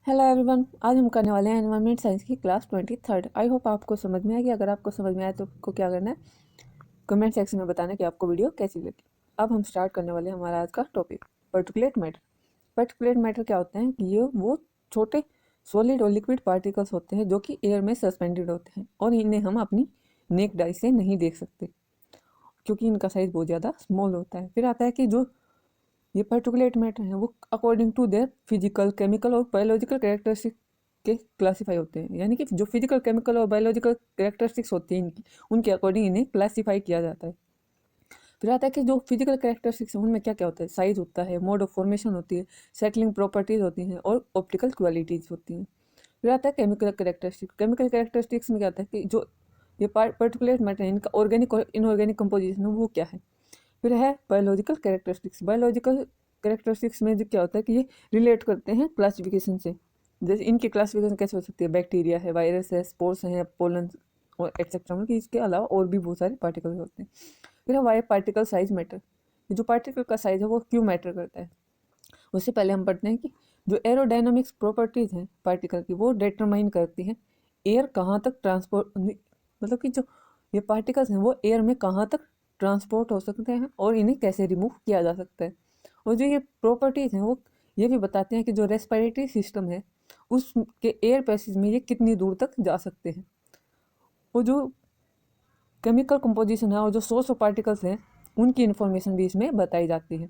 Hello everyone, आज हम करने वाले हैं एनवायरनमेंट साइंस की क्लास 23। आई होप आपको समझ में आएगी। अगर आपको समझ में आए तो आपको क्या करना है, कमेंट सेक्शन में बताना कि आपको वीडियो कैसी लगी। अब हम स्टार्ट करने वाले हैं हमारा आज का topic, particulate matter. Particulate matter क्या होते हैं कि ये वो छोटे सॉलिड और लिक्विड पार्टिकल्स होते हैं जो कि एयर में सस्पेंडेड होते हैं और इन्हें हम अपनी नेक्ड आई से नहीं देख सकते क्योंकि इनका साइज बहुत ज़्यादा स्मॉल होता है। फिर आता है कि जो ये पर्टिकुलेट मैटर हैं वो according to their physical, chemical और बायोलॉजिकल कैरेक्टरिस्टिक के क्लासीफाई होते हैं। यानी कि जो फिजिकल, केमिकल और बायोलॉजिकल कैरेक्टरिस्टिक्स होती हैं इनकी, उनके अकॉर्डिंग इन्हें क्लासीफाई किया जाता है। फिर आता है कि जो फिजिकल कैरेक्टरिस्टिक्स हैं उनमें क्या क्या होता है, साइज होता है, मोड ऑफ फॉर्मेशन होती है, सेटलिंग प्रॉपर्टीज होती हैं और ऑप्टिकल क्वालिटीज होती हैं। फिर आता है केमिकल कैरेक्टरिस्टिक्स। केमिकल कैरेक्टरिस्टिक्स में क्या होता है कि जो ये पर्टिकुलेट मैटर है इनका ऑर्गेनिक और इनऑर्गेनिक कंपोजिशन वो क्या है। फिर है बायोलॉजिकल कैरेक्टरिस्टिक्स। बायोलॉजिकल कैरेक्टरिस्टिक्स में जो क्या होता है कि ये रिलेट करते हैं क्लासिफिकेशन से। जैसे इनकी क्लासिफिकेशन कैसे हो सकती है, बैक्टीरिया है, वायरस है, स्पोर्स हैं, पोलन और एक्सेट्रा, मतलब कि इसके अलावा और भी बहुत सारे पार्टिकल्स होते हैं। फिर है वाई पार्टिकल साइज मैटर। जो पार्टिकल का साइज है वो क्यों मैटर करता है। उससे पहले हम पढ़ते हैं कि जो एरोडायनामिक्स प्रॉपर्टीज हैं पार्टिकल की वो डिटरमाइन करती हैं एयर कहाँ तक ट्रांसपोर्ट, मतलब कि जो ये पार्टिकल्स हैं वो एयर में कहाँ तक ट्रांसपोर्ट हो सकते हैं और इन्हें कैसे रिमूव किया जा सकता है। और जो ये प्रॉपर्टीज़ हैं वो ये भी बताते हैं कि जो रेस्पिरेटरी सिस्टम है उसके एयर पैसेज में ये कितनी दूर तक जा सकते हैं। और जो केमिकल कंपोजिशन है और जो सोर्स ऑफ पार्टिकल्स हैं उनकी इन्फॉर्मेशन भी इसमें बताई जाती है।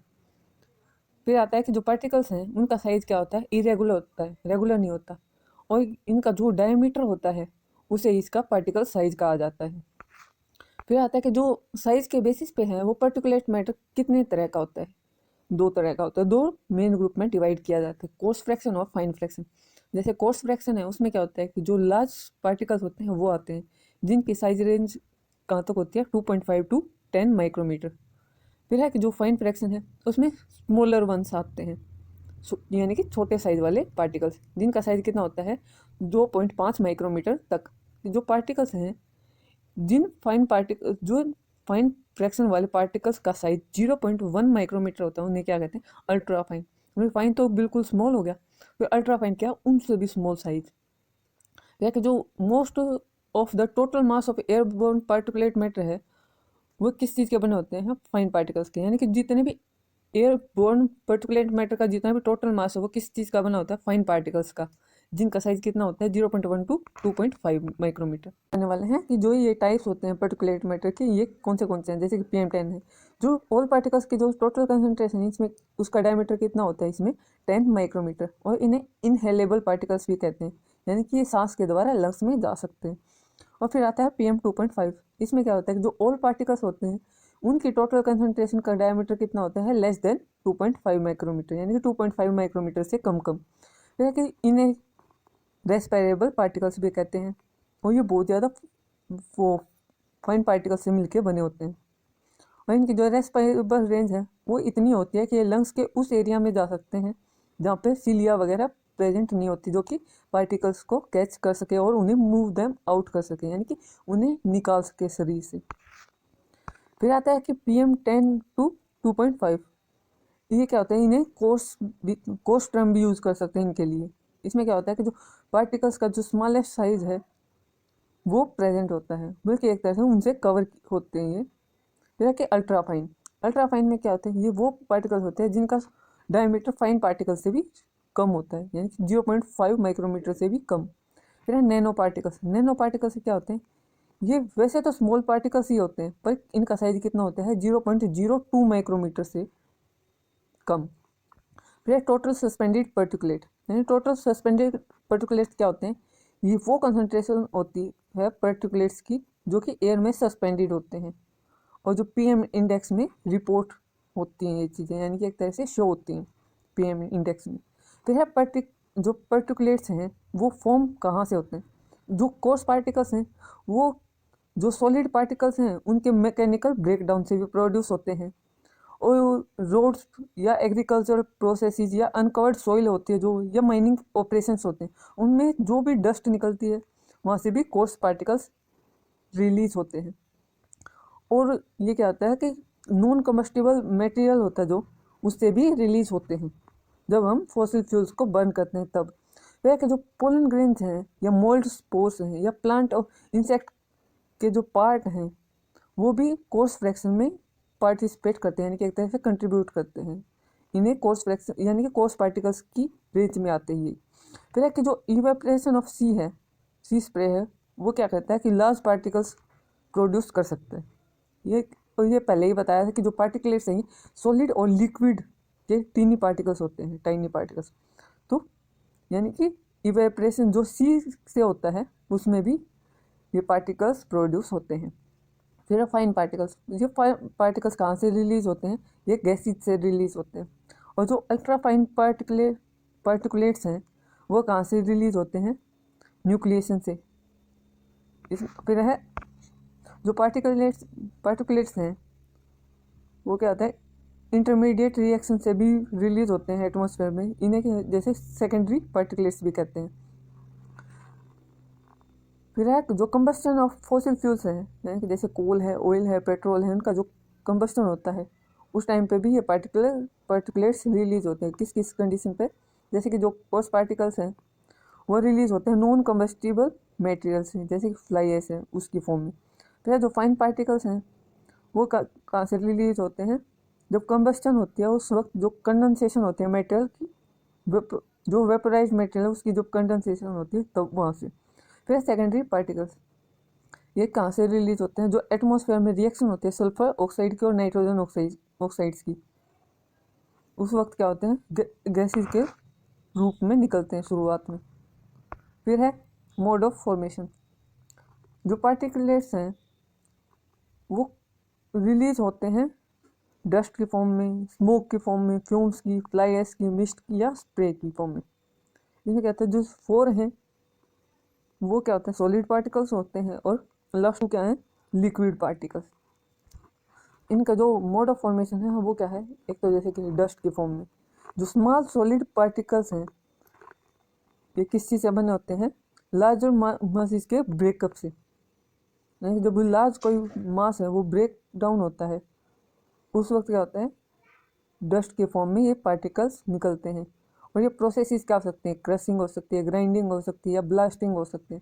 फिर आता है कि जो पार्टिकल्स हैं उनका साइज क्या होता है, इरेगुलर होता है, रेगुलर नहीं होता। और इनका जो डायमीटर होता है उसे इसका पार्टिकल साइज कहा जाता है। फिर आता है कि जो साइज के बेसिस पे है वो पर्टिकुलेट मैटर कितने तरह का होता है। दो तरह का होता है, दो मेन ग्रुप में डिवाइड किया जाता है, कोर्स फ्रैक्शन और फाइन फ्रैक्शन। जैसे कोर्स फ्रैक्शन है उसमें क्या होता है कि जो लार्ज पार्टिकल्स होते हैं वो आते हैं जिनकी साइज रेंज कहाँ तक होती है, 2.5 टू 10 माइक्रोमीटर। फिर है कि जो फाइन फ्रैक्शन है उसमें स्मॉलर वंस आते हैं, यानी कि छोटे साइज वाले पार्टिकल्स जिनका साइज कितना होता है 2.5 माइक्रोमीटर तक। जो पार्टिकल्स हैं जो फाइन फ्रैक्शन वाले पार्टिकल्स का साइज 0.1 माइक्रोमीटर होता है उन्हें क्या कहते हैं, अल्ट्रा फाइन। फाइन तो बिल्कुल स्मॉल हो गया, फिर अल्ट्रा फाइन क्या, उनसे भी स्मॉल साइज। या कि जो most of the total mass of airborne particulate matter है वो किस चीज़ के बने होते हैं, फाइन पार्टिकल्स के। यानी कि जितने भी एयरबोर्न पर्टिकुलेट मैटर का जितना भी टोटल मास है वो किस चीज़ का बना होता है, फाइन पार्टिकल्स का, जिनका साइज कितना होता है 0.1 टू 2.5 माइक्रोमीटर। आने वाले हैं कि जो ये टाइप्स होते हैं पर्टिकुलेट मैटर के, ये कौन से हैं। जैसे कि PM10 है, जो ऑल पार्टिकल्स की जो टोटल कंसंट्रेशन है इसमें उसका डायमीटर कितना होता है इसमें 10 माइक्रोमीटर। और इन्हें इनहेलेबल पार्टिकल्स भी कहते हैं, यानी कि ये सांस के द्वारा लंग्स में जा सकते हैं। और फिर आता है PM2.5। इसमें क्या होता है कि जो ऑल पार्टिकल्स होते हैं उनकी टोटल कंसंट्रेशन का डायमीटर कितना होता है, लेस देन 2.5 माइक्रोमीटर, यानी कि 2.5 माइक्रोमीटर से कम कम। फिर है कि इन्हें रेस्पिरेबल पार्टिकल्स भी कहते हैं और ये बहुत ज़्यादा वो फाइन पार्टिकल्स से मिलके बने होते हैं। और इनकी जो रेस्पिरेबल रेंज है वो इतनी होती है कि ये लंग्स के उस एरिया में जा सकते हैं जहाँ पे सीलिया वगैरह प्रेजेंट नहीं होती, जो कि पार्टिकल्स को कैच कर सके और उन्हें मूव देम आउट कर सके, यानी कि उन्हें निकाल सके शरीर से। फिर आता है कि PM10 टू 2.5। ये क्या होता है, इन्हें कोर्स टर्म भी यूज़ कर सकते हैं इनके लिए। इसमें क्या होता है कि जो पार्टिकल्स का जो स्मॉलेस्ट साइज है वो प्रेजेंट होता है, बल्कि एक तरह से उनसे कवर होते हैं ये। फिर है कि अल्ट्राफाइन। अल्ट्राफाइन में क्या होता है, ये वो पार्टिकल्स होते हैं जिनका डायमीटर फाइन पार्टिकल से भी कम होता है, यानी कि 0.5 माइक्रोमीटर से भी कम। फिर है नैनो पार्टिकल्स। नैनो पार्टिकल्स से क्या होते हैं, ये वैसे तो स्मॉल पार्टिकल्स ही होते हैं पर इनका साइज कितना होता है 0.02 माइक्रोमीटर से कम। फिर टोटल सस्पेंडेड पर्टिकुलेट, यानी टोटल सस्पेंडेड पर्टिकुलेट्स क्या होते हैं, ये वो कंसंट्रेशन होती है पर्टिकुलेट्स की जो कि एयर में सस्पेंडेड होते हैं और जो PM इंडेक्स में रिपोर्ट होती हैं ये चीज़ें, यानी कि एक तरह से शो होती हैं PM इंडेक्स में। फिर है जो पर्टिकुलेट्स हैं वो फॉर्म कहाँ से होते हैं। जो कोर्स पार्टिकल्स हैं वो जो सॉलिड पार्टिकल्स हैं उनके मैकेनिकल ब्रेकडाउन से भी प्रोड्यूस होते हैं। और रोड्स या एग्रीकल्चर प्रोसेसेस या अनकवर्ड सॉइल होती है जो, या माइनिंग ऑपरेशंस होते हैं, उनमें जो भी डस्ट निकलती है वहाँ से भी कोर्स पार्टिकल्स रिलीज होते हैं। और ये क्या होता है कि नॉन कम्बस्टिबल मटेरियल होता है जो, उससे भी रिलीज होते हैं जब हम फॉसिल फ्यूल्स को बर्न करते हैं तब। फिर कि जो पोलन ग्रेन्स हैं या मोल्ड स्पोर्स हैं या प्लांट और इंसेक्ट के जो पार्ट हैं वो भी कोर्स फ्रैक्शन में पार्टिसिपेट करते हैं, यानी कि एक तरह से कंट्रीब्यूट करते हैं। इन्हें कोर्स फ्रैक्शन यानी कि कोर्स पार्टिकल्स की रेंज में आते ही। फिर है कि जो इवेपोरेशन ऑफ सी है, सी स्प्रे है, वो क्या करता है कि लार्ज पार्टिकल्स प्रोड्यूस कर सकते हैं। ये पहले ही बताया था कि जो पार्टिकलेट्स हैं सॉलिड और लिक्विड के टीनी पार्टिकल्स होते हैं, टाइनी पार्टिकल्स। तो यानी कि इवेपोरेशन जो सी से होता है उसमें भी ये पार्टिकल्स प्रोड्यूस होते हैं। फिर फाइन पार्टिकल्स, ये फाइन पार्टिकल्स कहाँ से रिलीज होते हैं, ये गैसेज से रिलीज होते हैं। और जो अल्ट्रा फाइन पार्टिकुलेट्स हैं वो कहाँ से रिलीज होते हैं, न्यूक्लिएशन से। फिर है जो पार्टिकुलेट्स हैं वो क्या होता है, इंटरमीडिएट रिएक्शन से भी रिलीज होते हैं एटमॉस्फेयर में, इन्हें जैसे सेकेंडरी पार्टिकुलेट्स भी कहते हैं। फिर है जो कंबस्टन ऑफ फॉसिल फ्यूल्स है, यानी कि जैसे कोल है, ऑयल है, पेट्रोल है, उनका जो कंबस्टन होता है उस टाइम पे भी ये पार्टिकुलेट्स रिलीज होते हैं। किस किस कंडीशन पे, जैसे कि जो कोर्स पार्टिकल्स हैं वो रिलीज होते हैं नॉन कम्बस्टिबल मटेरियल्स से, जैसे कि फ्लाई ऐश है उसकी फॉर्म में। फिर जो फाइन पार्टिकल्स हैं वो कहाँ से रिलीज होते हैं, जब कंबस्टन होती है उस वक्त जो कंडेंसेशन होती है मटेरियल की, जो वेपोराइज मटेरियल है उसकी जो कंडेंसेशन होती है तब वहाँ से। फिर सेकेंडरी पार्टिकल्स, ये कहाँ से रिलीज होते हैं, जो एटमॉस्फेयर में रिएक्शन होती है सल्फर ऑक्साइड की और नाइट्रोजन ऑक्साइड्स की, उस वक्त क्या होते हैं, गैसेज के रूप में निकलते हैं शुरुआत में। फिर है मोड ऑफ फॉर्मेशन, जो पार्टिकुलेट्स हैं वो रिलीज होते हैं डस्ट की फॉर्म में, स्मोक की फॉर्म में, फ्यूम्स की, फ्लाई ऐश की, मिस्ट की या स्प्रे की फॉर्म में। इन्हें कहते हैं जो 4 हैं वो क्या होते हैं, सॉलिड पार्टिकल्स होते हैं, और लास्ट क्या है, लिक्विड पार्टिकल्स। इनका जो मोड ऑफ फॉर्मेशन है वो क्या है, एक तो जैसे कि डस्ट की फॉर्म में। जो स्मॉल सॉलिड पार्टिकल्स हैं ये किस चीज़ से बने होते हैं, लार्जर मासेस के ब्रेकअप से, यानी जब लार्ज कोई मास है वो ब्रेक डाउन होता है उस वक्त क्या होता है, डस्ट के फॉर्म में ये पार्टिकल्स निकलते हैं। और ये प्रोसेसेस क्या हो सकते हैं, क्रशिंग हो सकती है, ग्राइंडिंग हो सकती है या ब्लास्टिंग हो सकती है।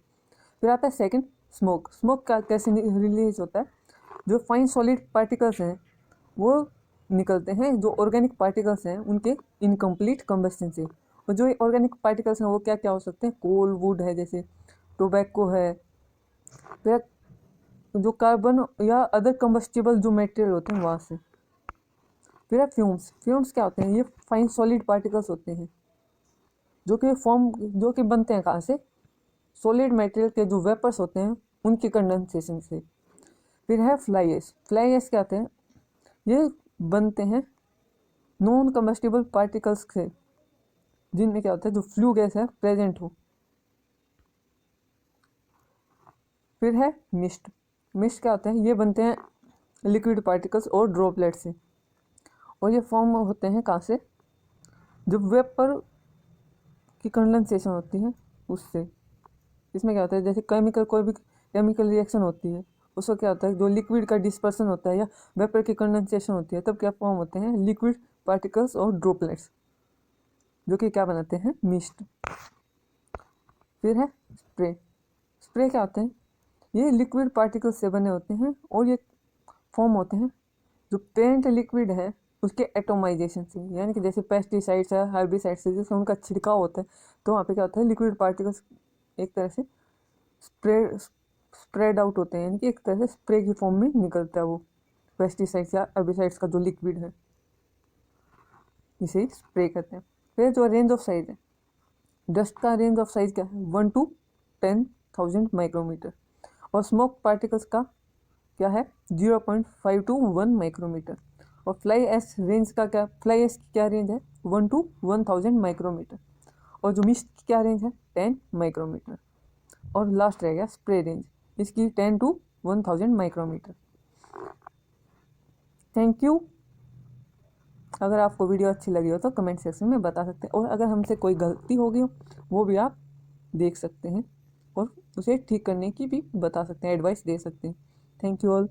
फिर आता है सेकंड स्मोक। स्मोक का कैसे रिलीज होता है, जो फाइन सॉलिड पार्टिकल्स हैं वो निकलते हैं, जो ऑर्गेनिक पार्टिकल्स हैं उनके इनकम्प्लीट कंबस्टन से। और जो ऑर्गेनिक पार्टिकल्स हैं वो क्या क्या हो सकते हैं, कोल, वुड है, जैसे टोबैको है, फिर जो कार्बन या अदर कंबस्टिबल जो मटेरियल होते हैं वहाँ से। फिर है फ्यूम्स। फ्यूम्स क्या होते हैं, ये फाइन सॉलिड पार्टिकल्स होते हैं जो कि बनते हैं कहाँ से, सॉलिड मटेरियल के जो वेपर्स होते हैं उनके कंडेंसेशन से। फिर है फ्लाई ऐश। फ्लाई ऐश क्या होते हैं, ये बनते हैं नॉन कम्बस्टिबल पार्टिकल्स से, जिनमें क्या होता है जो फ्लू गैस है प्रेजेंट हो। फिर है मिस्ट। मिस्ट क्या होते हैं, ये बनते हैं लिक्विड पार्टिकल्स और ड्रॉपलेट से, और ये फॉर्म होते हैं कहाँ से, जब वेपर की कंडेंसेशन होती है उससे। इसमें क्या होता है, जैसे कोई भी केमिकल रिएक्शन होती है उसको क्या होता है, जो लिक्विड का डिस्पर्सन होता है या वेपर की कंडेंसेशन होती है तब क्या फॉर्म होते हैं, लिक्विड पार्टिकल्स और ड्रॉपलेट्स, जो कि क्या बनाते हैं, मिस्ट। फिर है स्प्रे। स्प्रे क्या होते हैं, ये लिक्विड पार्टिकल्स से बने होते हैं, और ये फॉर्म होते हैं जो पेंट लिक्विड है उसके एटोमाइजेशन से, यानी कि जैसे पेस्टिसाइड्स है, हर्बिसाइड्स है, जैसे उनका छिड़काव होता है तो वहाँ पे क्या होता है, लिक्विड पार्टिकल्स एक तरह से स्प्रेड आउट होते हैं, यानी कि एक तरह से स्प्रे की फॉर्म में निकलता है वो पेस्टिसाइड्स या हर्बिसाइड्स का जो लिक्विड है, इसे ही स्प्रे करते हैं। फिर जो रेंज ऑफ साइज है, डस्ट का रेंज ऑफ साइज क्या है, 1 to 10,000 माइक्रोमीटर, और स्मोक पार्टिकल्स का क्या है, 0.5 to 1 माइक्रोमीटर। और फ्लाई ऐश रेंज का क्या, फ्लाई ऐश की क्या रेंज है, 1 to 1000 माइक्रोमीटर। और जो मिस्ट की क्या रेंज है, 10 माइक्रोमीटर। और लास्ट रह गया स्प्रे रेंज, इसकी 10 to 1000 माइक्रोमीटर। Thank you. अगर आपको वीडियो अच्छी लगी हो तो कमेंट सेक्शन में बता सकते हैं, और अगर हमसे कोई गलती होगी हो वो भी आप देख सकते हैं और उसे ठीक करने की भी बता सकते हैं, एडवाइस दे सकते हैं। Thank you all.